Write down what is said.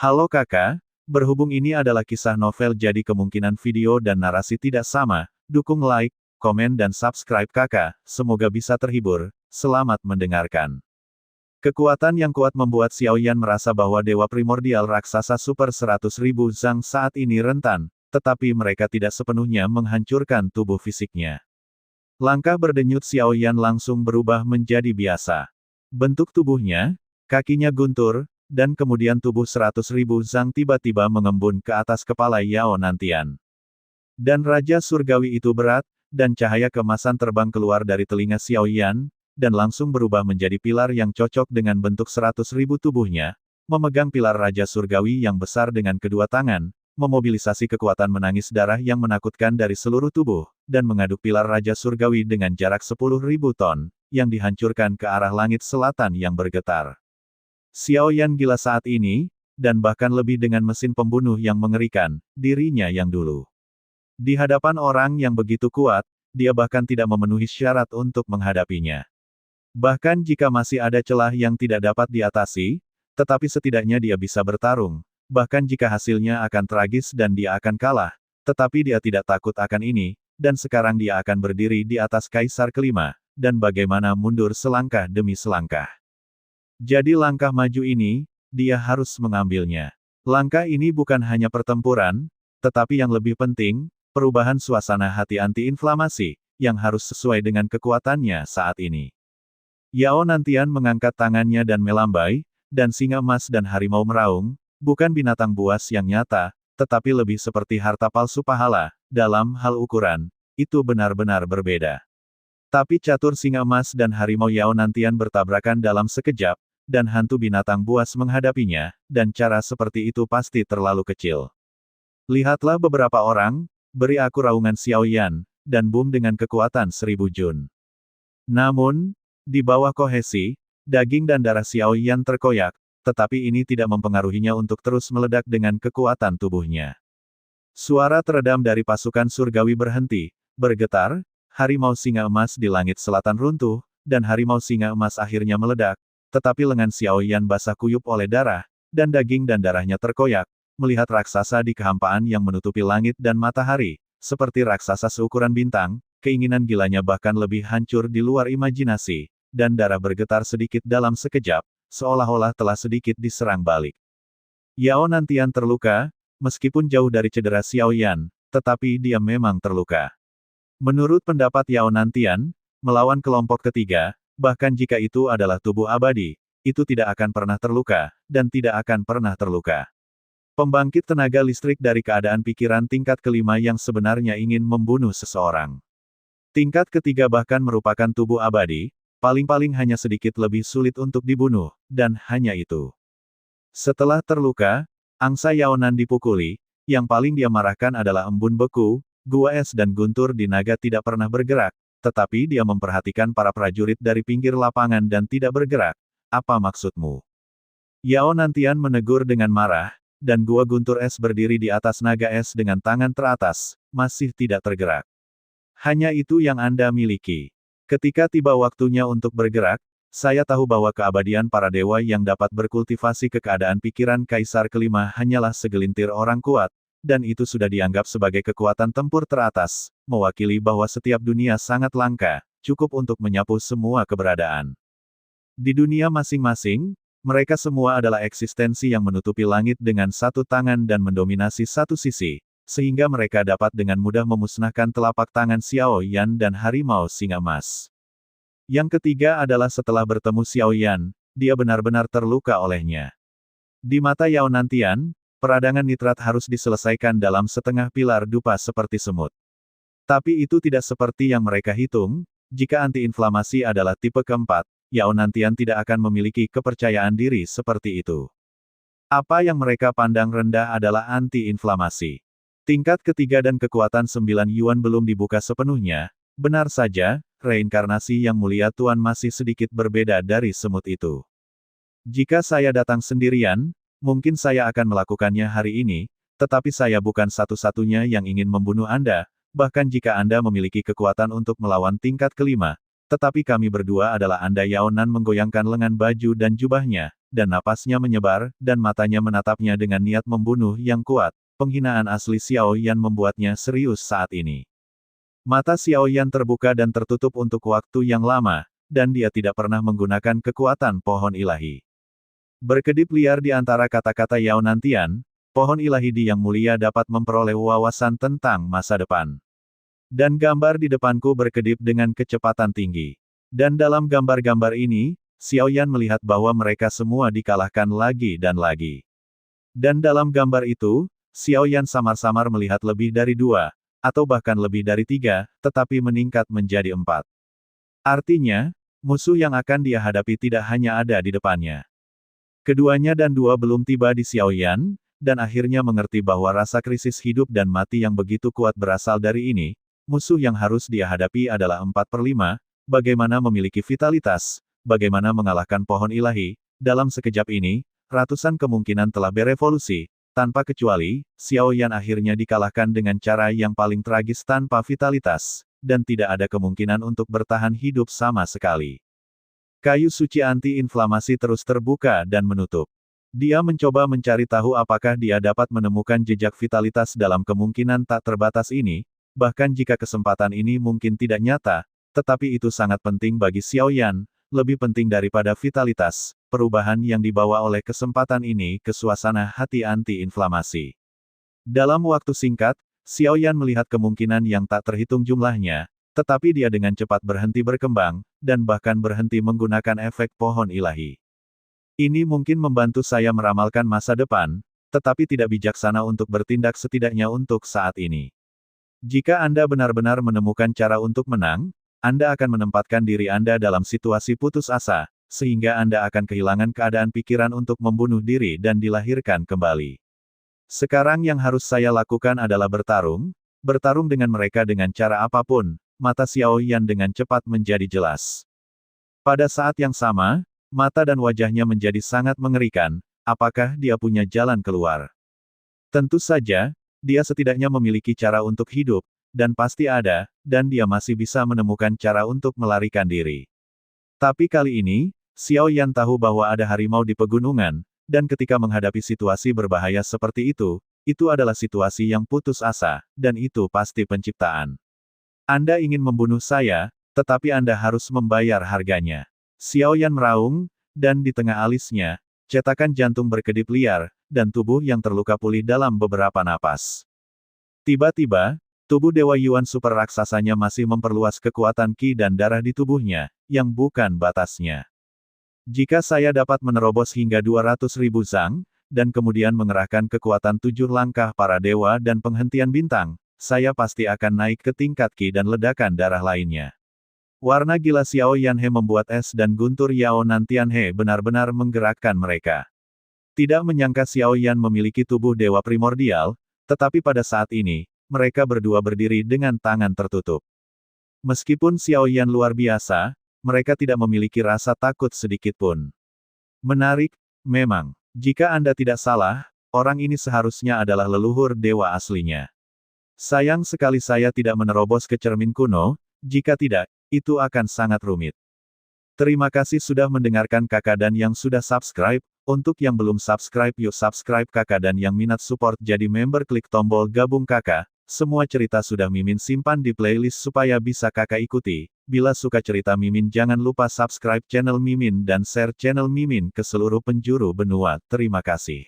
Halo kakak, berhubung ini adalah kisah novel jadi kemungkinan video dan narasi tidak sama, dukung like, komen dan subscribe kakak, semoga bisa terhibur, selamat mendengarkan. Kekuatan yang kuat membuat Xiaoyan merasa bahwa dewa primordial raksasa super 100.000 Zhang saat ini rentan, tetapi mereka tidak sepenuhnya menghancurkan tubuh fisiknya. Langkah berdenyut Xiaoyan langsung berubah menjadi biasa. Bentuk tubuhnya, kakinya guntur, dan kemudian tubuh 100.000 Zhang tiba-tiba mengembun ke atas kepala Yao Nantian. Dan Raja Surgawi itu berat, dan cahaya kemasan terbang keluar dari telinga Xiaoyan, dan langsung berubah menjadi pilar yang cocok dengan bentuk 100.000 tubuhnya, memegang pilar Raja Surgawi yang besar dengan kedua tangan, memobilisasi kekuatan menangis darah yang menakutkan dari seluruh tubuh, dan mengaduk pilar Raja Surgawi dengan jarak 10.000 ton, yang dihancurkan ke arah langit selatan yang bergetar. Xiaoyan gila saat ini, dan bahkan lebih dengan mesin pembunuh yang mengerikan, dirinya yang dulu. Di hadapan orang yang begitu kuat, dia bahkan tidak memenuhi syarat untuk menghadapinya. Bahkan jika masih ada celah yang tidak dapat diatasi, tetapi setidaknya dia bisa bertarung, bahkan jika hasilnya akan tragis dan dia akan kalah, tetapi dia tidak takut akan ini, dan sekarang dia akan berdiri di atas Kaisar kelima, dan bagaimana mundur selangkah demi selangkah. Jadi langkah maju ini, dia harus mengambilnya. Langkah ini bukan hanya pertempuran, tetapi yang lebih penting, perubahan suasana hati anti-inflamasi, yang harus sesuai dengan kekuatannya saat ini. Yao Nantian mengangkat tangannya dan melambai, dan singa emas dan harimau meraung, bukan binatang buas yang nyata, tetapi lebih seperti harta palsu pahala, dalam hal ukuran, itu benar-benar berbeda. Tapi catur singa emas dan harimau Yao Nantian bertabrakan dalam sekejap, dan hantu binatang buas menghadapinya, dan cara seperti itu pasti terlalu kecil. Lihatlah beberapa orang, beri aku raungan Xiaoyan, dan boom dengan kekuatan 1000 jun. Namun, di bawah kohesi, daging dan darah Xiaoyan terkoyak, tetapi ini tidak mempengaruhinya untuk terus meledak dengan kekuatan tubuhnya. Suara teredam dari pasukan surgawi berhenti, bergetar, harimau singa emas di langit selatan runtuh, dan harimau singa emas akhirnya meledak, tetapi lengan Xiaoyan basah kuyup oleh darah, dan daging dan darahnya terkoyak, melihat raksasa di kehampaan yang menutupi langit dan matahari, seperti raksasa seukuran bintang, keinginan gilanya bahkan lebih hancur di luar imajinasi, dan darah bergetar sedikit dalam sekejap, seolah-olah telah sedikit diserang balik. Yao Nantian terluka, meskipun jauh dari cedera Xiaoyan, tetapi dia memang terluka. Menurut pendapat Yao Nantian, melawan kelompok ketiga, bahkan jika itu adalah tubuh abadi, itu tidak akan pernah terluka, dan tidak akan pernah terluka. Pembangkit tenaga listrik dari keadaan pikiran tingkat kelima yang sebenarnya ingin membunuh seseorang. Tingkat ketiga bahkan merupakan tubuh abadi, paling-paling hanya sedikit lebih sulit untuk dibunuh, dan hanya itu. Setelah terluka, angsa Yaonan dipukuli, yang paling dia marahkan adalah embun beku, gua es dan guntur di naga tidak pernah bergerak, tetapi dia memperhatikan para prajurit dari pinggir lapangan dan tidak bergerak. Apa maksudmu? Yao Nantian menegur dengan marah, dan gua guntur es berdiri di atas naga es dengan tangan teratas, masih tidak tergerak. Hanya itu yang Anda miliki. Ketika tiba waktunya untuk bergerak, saya tahu bahwa keabadian para dewa yang dapat berkultivasi ke keadaan pikiran Kaisar kelima hanyalah segelintir orang kuat, dan itu sudah dianggap sebagai kekuatan tempur teratas, mewakili bahwa setiap dunia sangat langka, cukup untuk menyapu semua keberadaan. Di dunia masing-masing, mereka semua adalah eksistensi yang menutupi langit dengan satu tangan dan mendominasi satu sisi, sehingga mereka dapat dengan mudah memusnahkan telapak tangan Xiaoyan dan harimau singa emas. Yang ketiga adalah setelah bertemu Xiaoyan, dia benar-benar terluka olehnya. Di mata Yao Nantian, peradangan nitrat harus diselesaikan dalam setengah pilar dupa seperti semut. Tapi itu tidak seperti yang mereka hitung, jika anti-inflamasi adalah tipe keempat, Yao Nantian tidak akan memiliki kepercayaan diri seperti itu. Apa yang mereka pandang rendah adalah anti-inflamasi. Tingkat ketiga dan kekuatan 9 Yuan belum dibuka sepenuhnya, benar saja, reinkarnasi yang mulia Tuan masih sedikit berbeda dari semut itu. Jika saya datang sendirian, mungkin saya akan melakukannya hari ini, tetapi saya bukan satu-satunya yang ingin membunuh Anda, bahkan jika Anda memiliki kekuatan untuk melawan tingkat kelima, tetapi kami berdua adalah Anda. Yao Nan menggoyangkan lengan baju dan jubahnya, dan napasnya menyebar, dan matanya menatapnya dengan niat membunuh yang kuat. Penghinaan asli Xiao Yan membuatnya serius saat ini. Mata Xiao Yan terbuka dan tertutup untuk waktu yang lama, dan dia tidak pernah menggunakan kekuatan pohon ilahi. Berkedip liar di antara kata-kata Yao Nantian, pohon ilahi di Yang Mulia dapat memperoleh wawasan tentang masa depan. Dan gambar di depanku berkedip dengan kecepatan tinggi. Dan dalam gambar-gambar ini, Xiao Yan melihat bahwa mereka semua dikalahkan lagi dan lagi. Dan dalam gambar itu, Xiao Yan samar-samar melihat lebih dari 2, atau bahkan lebih dari 3, tetapi meningkat menjadi 4. Artinya, musuh yang akan dia hadapi tidak hanya ada di depannya. Keduanya dan 2 belum tiba di Xiao Yan, dan akhirnya mengerti bahwa rasa krisis hidup dan mati yang begitu kuat berasal dari ini. Musuh yang harus dia hadapi adalah 4/5, bagaimana memiliki vitalitas, bagaimana mengalahkan pohon ilahi. Dalam sekejap ini, ratusan kemungkinan telah berevolusi. Tanpa kecuali, Xiao Yan akhirnya dikalahkan dengan cara yang paling tragis tanpa vitalitas, dan tidak ada kemungkinan untuk bertahan hidup sama sekali. Kayu suci anti-inflamasi terus terbuka dan menutup. Dia mencoba mencari tahu apakah dia dapat menemukan jejak vitalitas dalam kemungkinan tak terbatas ini, bahkan jika kesempatan ini mungkin tidak nyata, tetapi itu sangat penting bagi Xiao Yan, lebih penting daripada vitalitas, perubahan yang dibawa oleh kesempatan ini ke suasana hati anti-inflamasi. Dalam waktu singkat, Xiao Yan melihat kemungkinan yang tak terhitung jumlahnya, tetapi dia dengan cepat berhenti berkembang, dan bahkan berhenti menggunakan efek pohon ilahi. Ini mungkin membantu saya meramalkan masa depan, tetapi tidak bijaksana untuk bertindak setidaknya untuk saat ini. Jika Anda benar-benar menemukan cara untuk menang, Anda akan menempatkan diri Anda dalam situasi putus asa, sehingga Anda akan kehilangan keadaan pikiran untuk membunuh diri dan dilahirkan kembali. Sekarang yang harus saya lakukan adalah bertarung dengan mereka dengan cara apapun. Mata Xiao Yan dengan cepat menjadi jelas. Pada saat yang sama, mata dan wajahnya menjadi sangat mengerikan. Apakah dia punya jalan keluar? Tentu saja, dia setidaknya memiliki cara untuk hidup, dan pasti ada, dan dia masih bisa menemukan cara untuk melarikan diri. Tapi kali ini, Xiao Yan tahu bahwa ada harimau di pegunungan, dan ketika menghadapi situasi berbahaya seperti itu adalah situasi yang putus asa, dan itu pasti penciptaan. Anda ingin membunuh saya, tetapi Anda harus membayar harganya. Xiao Yan meraung, dan di tengah alisnya, cetakan jantung berkedip liar, dan tubuh yang terluka pulih dalam beberapa napas. Tiba-tiba, tubuh Dewa Yuan super raksasanya masih memperluas kekuatan ki dan darah di tubuhnya, yang bukan batasnya. Jika saya dapat menerobos hingga 200.000 zang, dan kemudian mengerahkan kekuatan 7 langkah para dewa dan penghentian bintang, saya pasti akan naik ke tingkat ki dan ledakan darah lainnya. Warna gila Xiao Yan He membuat es dan guntur Yao Nantian He benar-benar menggerakkan mereka. Tidak menyangka Xiao Yan memiliki tubuh dewa primordial, tetapi pada saat ini, mereka berdua berdiri dengan tangan tertutup. Meskipun Xiao Yan luar biasa, mereka tidak memiliki rasa takut sedikit pun. Menarik, memang. Jika Anda tidak salah, orang ini seharusnya adalah leluhur dewa aslinya. Sayang sekali saya tidak menerobos ke cermin kuno, jika tidak, itu akan sangat rumit. Terima kasih sudah mendengarkan kakak dan yang sudah subscribe. Untuk yang belum subscribe yuk subscribe kakak dan yang minat support jadi member klik tombol gabung kakak. Semua cerita sudah Mimin simpan di playlist supaya bisa kakak ikuti. Bila suka cerita Mimin jangan lupa subscribe channel Mimin dan share channel Mimin ke seluruh penjuru benua. Terima kasih.